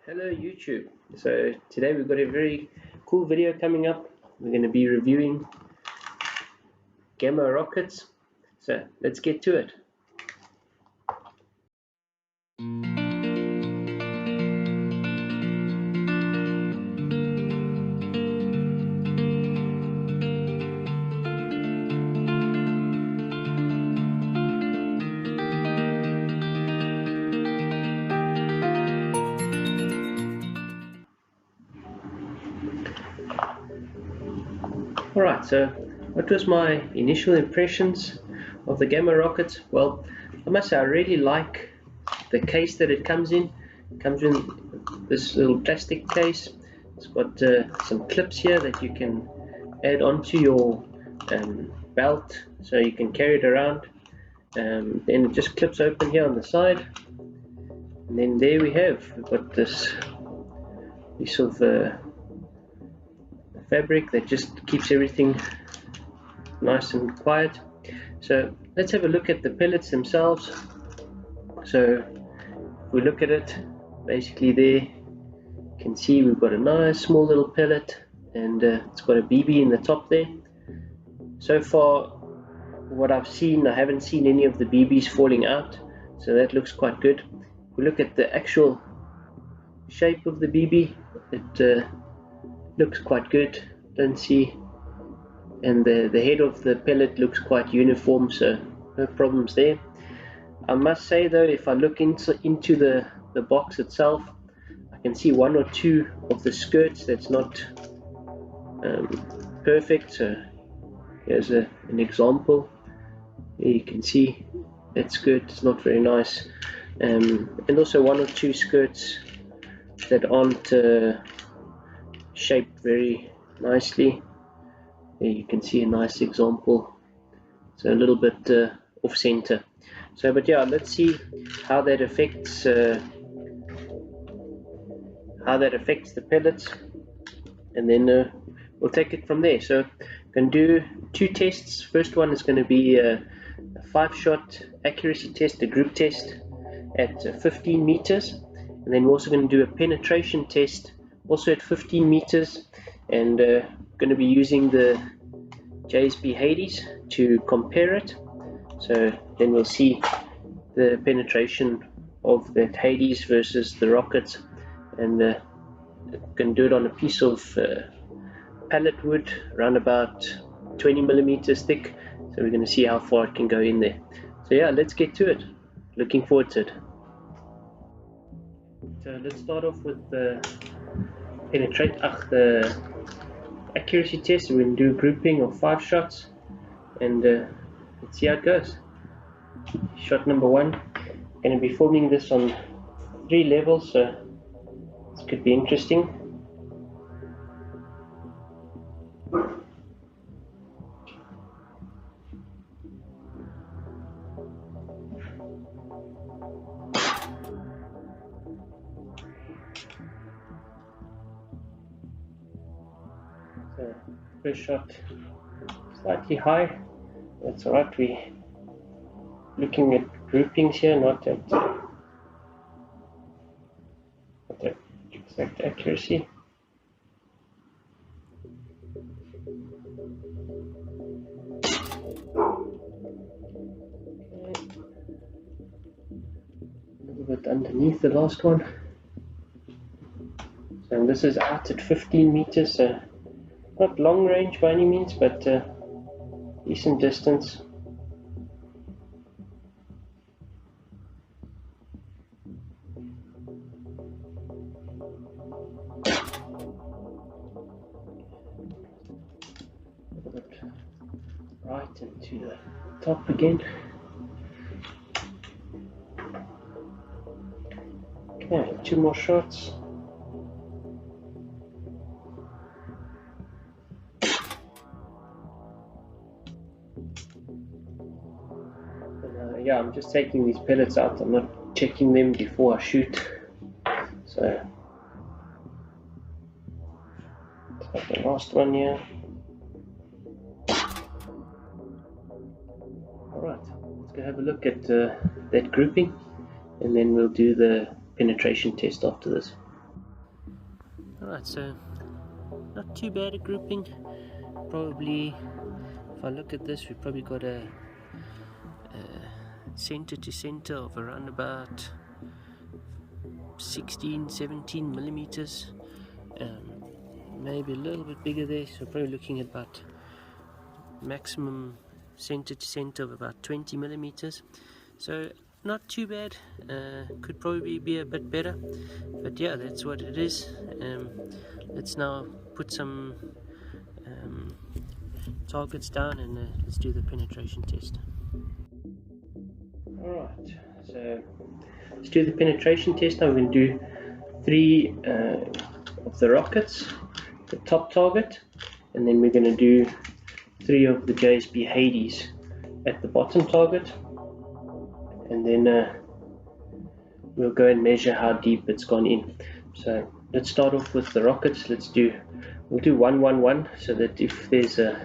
Hello YouTube. So today we've got a very cool video coming up. We're going to be reviewing Gamo Rockets. So let's get to it. Alright, so what was my initial impressions of the Gamo Rocket? Well, I must say I really like the case that it comes in. It comes in this little plastic case. It's got some clips here that you can add onto your belt so you can carry it around. Then it just clips open here on the side, and then there we've got this piece of fabric that just keeps everything nice and quiet. So let's have a look at the pellets themselves. So if we look at it, basically there you can see we've got a nice small little pellet, and it's got a BB in the top there. So far what I've seen, I haven't seen any of the BBs falling out, so that looks quite good. If we look at the actual shape of the BB, it looks quite good. Don't see, and the head of the pellet looks quite uniform, so no problems there. I must say though, if I look into the box itself, I can see one or two of the skirts that's not perfect. So here's an example. Here you can see that skirt is not very nice, and also one or two skirts that aren't shaped very nicely. There you can see a nice example, so a little bit off center. So but yeah, let's see how that affects the pellets, and then we'll take it from there. So I'm going to do two tests. First one is going to be a 5-shot accuracy test, a group test at 15 meters, and then we're also going to do a penetration test also at 15 meters, and going to be using the JSB Hades to compare it. So then we'll see the penetration of the Hades versus the rockets, and can do it on a piece of pallet wood around about 20 millimeters thick. So we're going to see how far it can go in there. So yeah, let's get to it. Looking forward to it. So let's start off with the the accuracy test. We're going to do a grouping of 5 shots, and let's see how it goes. Shot number 1. I'm going to be filming this on 3 levels, so this could be interesting. So first shot slightly high. That's alright. We're looking at groupings here, not at exact accuracy. A little bit underneath the last one. So this is out at 15 meters, so not long range by any means, but decent distance. A little bit right into the top again. Okay, 2 more shots. Yeah, I'm just taking these pellets out. I'm not checking them before I shoot. So let's have the last one here. Alright, let's go have a look at that grouping, and then we'll do the penetration test after this. Alright, so not too bad a grouping. Probably, if I look at this, we've probably got a center to center of around about 16-17 millimeters, maybe a little bit bigger there, so probably looking at about maximum center to center of about 20 millimeters. So not too bad, could probably be a bit better, but yeah, that's what it is. Let's now put some targets down and let's do the penetration test. Alright, so let's do the penetration test. Now we're going to do 3 of the rockets, the top target, and then we're going to do 3 of the JSB Hades at the bottom target, and then we'll go and measure how deep it's gone in. So let's start off with the rockets. We'll do 1-1-1, so that if there's a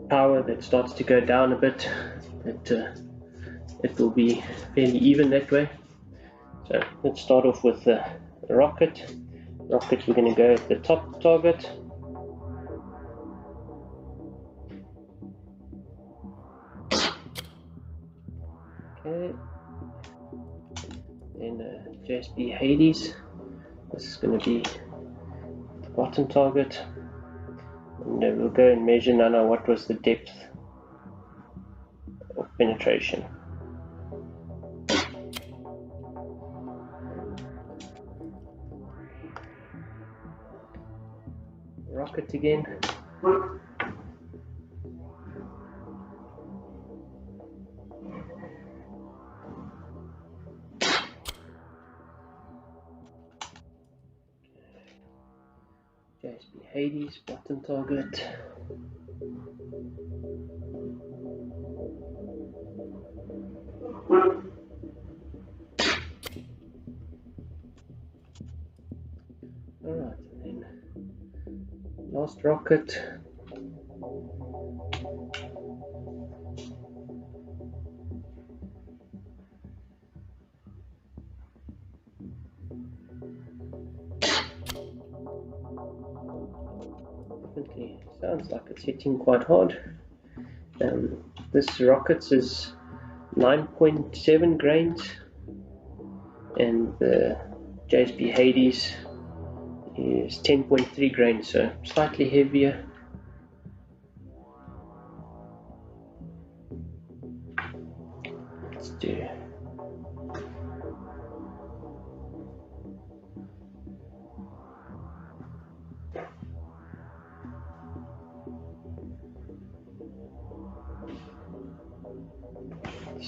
power that starts to go down a bit, it will be fairly even that way. So let's start off with the rocket. Rocket, we're going to go at the top target. Okay. Then JSB Hades. This is going to be the bottom target. And we'll go and measure now what was the depth of penetration. Rocket again. JSB Hades, bottom target. Alright, and then last rocket. Definitely sounds like it's hitting quite hard. This rockets is 9.7 grains, and the JSB Hades is 10.3 grains, so slightly heavier. Let's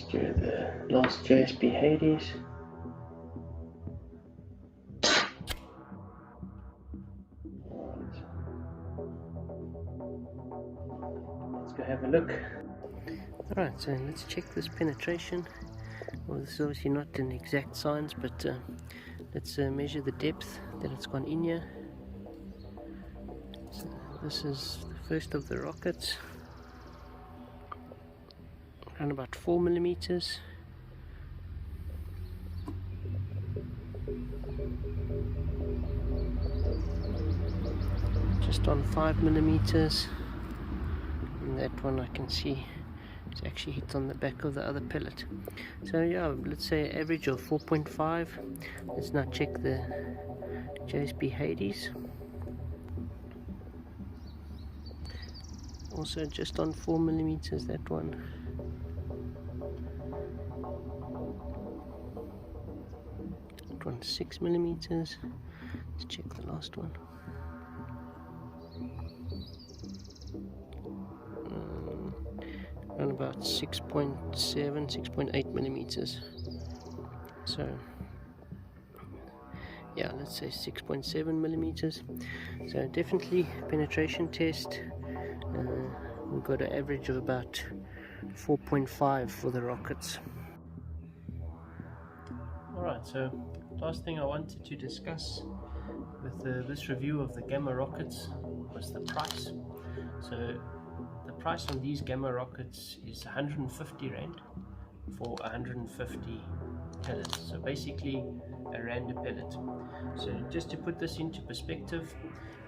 do the last JSB Hades. Let's go have a look. Alright, so let's check this penetration. Well, this is obviously not an exact science, but let's measure the depth that it's gone in here. So this is the first of the rockets, around about 4 millimeters. Just on 5 millimeters, and that one I can see it's actually hit on the back of the other pellet. So yeah, let's say average of 4.5. Let's now check the JSB Hades. Also just on 4 millimeters, that one. That one's 6 millimeters. Let's check the last one. Around about 6.7, 6.8 millimeters. So yeah, let's say 6.7 millimeters. So definitely penetration test. We've got an average of about 4.5 for the rockets. Alright, so last thing I wanted to discuss with this review of the Gamo rockets was the price. So the price on these Gamo rockets is 150 Rand for 150 pellets. So basically a rand a pellet. So just to put this into perspective,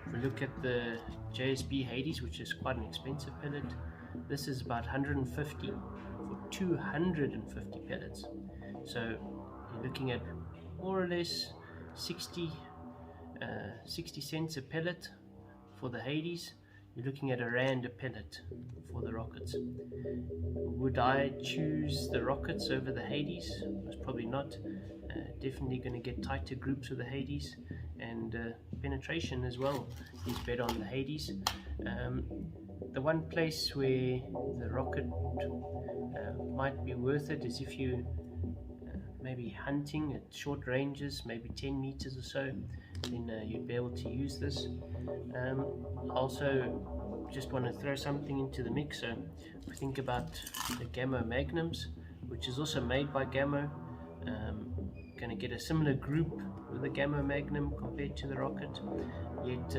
if we look at the JSB Hades, which is quite an expensive pellet, this is about 150 for 250 pellets. So you're looking at more or less 60 cents a pellet for the Hades. You're looking at a rand a pellet for the rockets. Would I choose the rockets over the Hades? Most probably not. Definitely going to get tighter groups with the Hades, and penetration as well is better on the Hades. The one place where the rocket might be worth it is if you maybe hunting at short ranges, maybe 10 meters or so, then you'd be able to use this. Also, just want to throw something into the mix. So if we think about the Gamo Magnums, which is also made by Gamo, going to get a similar group with the Gamo Magnum compared to the rocket, yet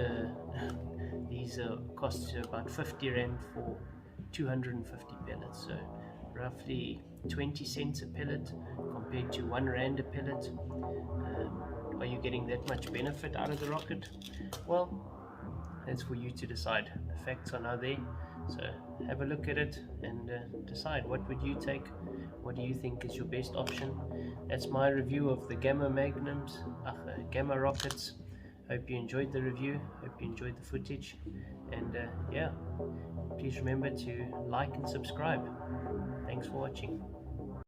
these cost about 50 rand for 250 pellets, so roughly 20 cents a pellet compared to 1 rand a pellet. Are you getting that much benefit out of the rocket? Well, that's for you to decide. The facts are now there, so have a look at it and decide what would you take. What do you think is your best option? That's my review of the Gamo Magnums, Gamo Rockets. Hope you enjoyed the review, hope you enjoyed the footage, and yeah, please remember to like and subscribe. Thanks for watching.